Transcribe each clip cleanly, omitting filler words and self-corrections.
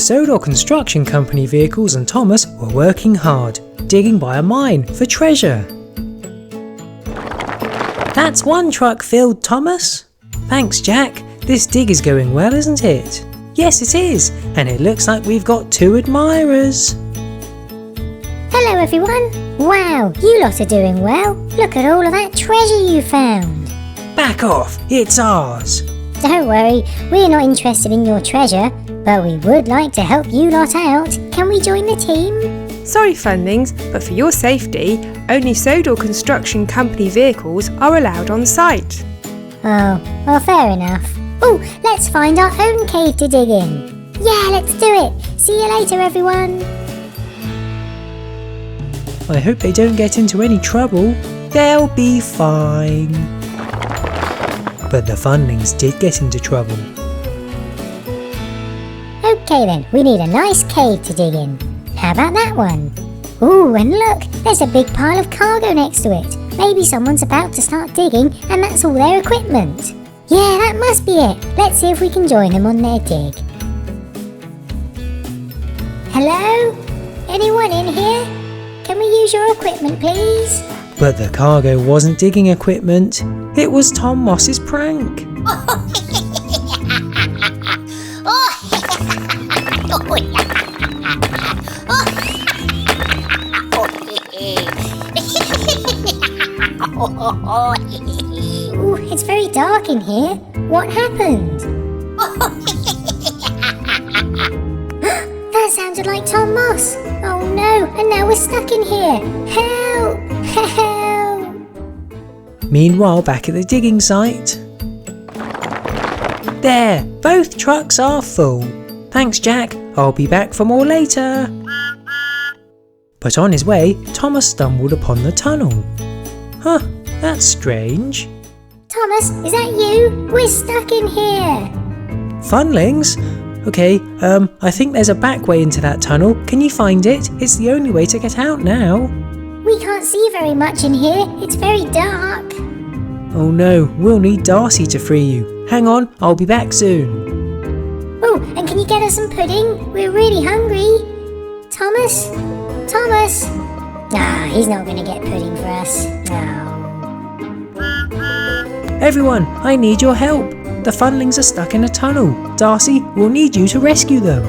Sodor Construction Company vehicles and Thomas were working hard, digging by a mine for treasure. That's one truck filled, Thomas. Thanks, Jack. This dig is going well, isn't it? Yes, it is. And it looks like we've got 2 admirers. Hello everyone! Wow, you lot are doing well. Look at all of that treasure you found. Back off, it's ours. Don't worry, we're not interested in your treasure, but we would like to help you lot out. Can we join the team? Sorry, Funlings, but for your safety, only Sodor Construction Company vehicles are allowed on site. Oh, well, fair enough. Oh, let's find our own cave to dig in. Yeah, let's do it. See you later, everyone. I hope they don't get into any trouble. They'll be fine. But the Funlings did get into trouble. Okay then, we need a nice cave to dig in. How about that one? Ooh, and look, there's a big pile of cargo next to it. Maybe someone's about to start digging and that's all their equipment. Yeah, that must be it. Let's see if we can join them on their dig. Hello? Anyone in here? Can we use your equipment, please? But the cargo wasn't digging equipment. It was Tom Moss's prank. Ooh, it's very dark in here. What happened? That sounded like Tom Moss. Oh no, and now we're stuck in here. Help! Help! Meanwhile, back at the digging site. There, both trucks are full. Thanks, Jack. I'll be back for more later. But on his way, Thomas stumbled upon the tunnel. Huh, that's strange. Thomas, is that you? We're stuck in here. Funlings? Okay, I think there's a back way into that tunnel. Can you find it? It's the only way to get out now. We can't see very much in here. It's very dark. Oh no, we'll need Darcy to free you. Hang on, I'll be back soon. Oh, and can you get us some pudding? We're really hungry. Thomas? Thomas? Ah, he's not going to get pudding for us. No. Everyone, I need your help. The Funlings are stuck in a tunnel. Darcy, we'll need you to rescue them.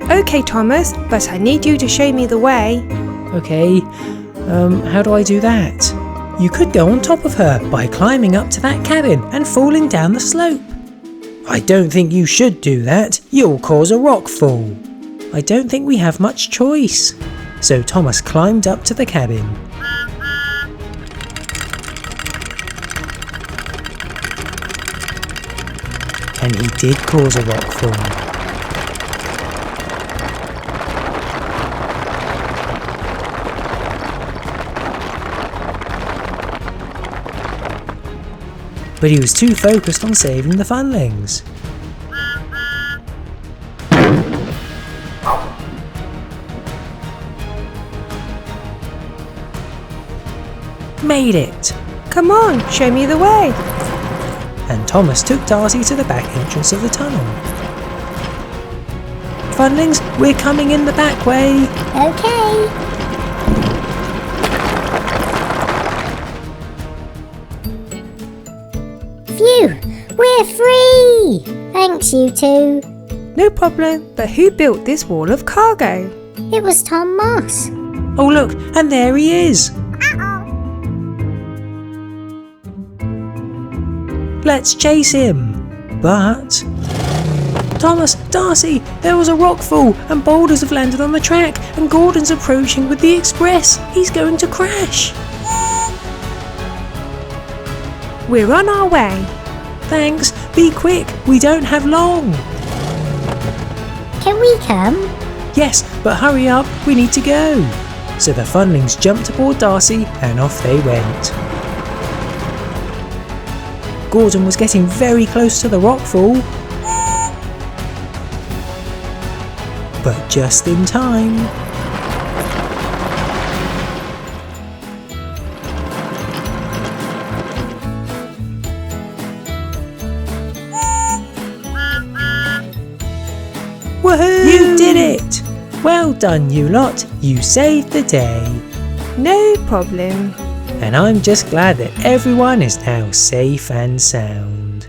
Okay, Thomas, but I need you to show me the way. Okay, how do I do that? You could go on top of her by climbing up to that cabin and falling down the slope. I don't think you should do that. You'll cause a rockfall. I don't think we have much choice. So Thomas climbed up to the cabin. And he did cause a rockfall. But he was too focused on saving the Funlings. Made it! Come on, show me the way. And Thomas took Darcy to the back entrance of the tunnel. Funlings, we're coming in the back way. Okay. Phew, we're free. Thanks, you two. No problem, but who built this wall of cargo? It was Tom Moss. Oh look, and there he is. Let's chase him. But... Thomas, Darcy, there was a rockfall and boulders have landed on the track and Gordon's approaching with the express. He's going to crash. We're on our way. Thanks. Be quick. We don't have long. Can we come? Yes, but hurry up. We need to go. So the Funlings jumped aboard Darcy and off they went. Gordon was getting very close to the rockfall. But just in time. Woohoo! You did Well done, you lot. You saved the day. No problem. And I'm just glad that everyone is now safe and sound.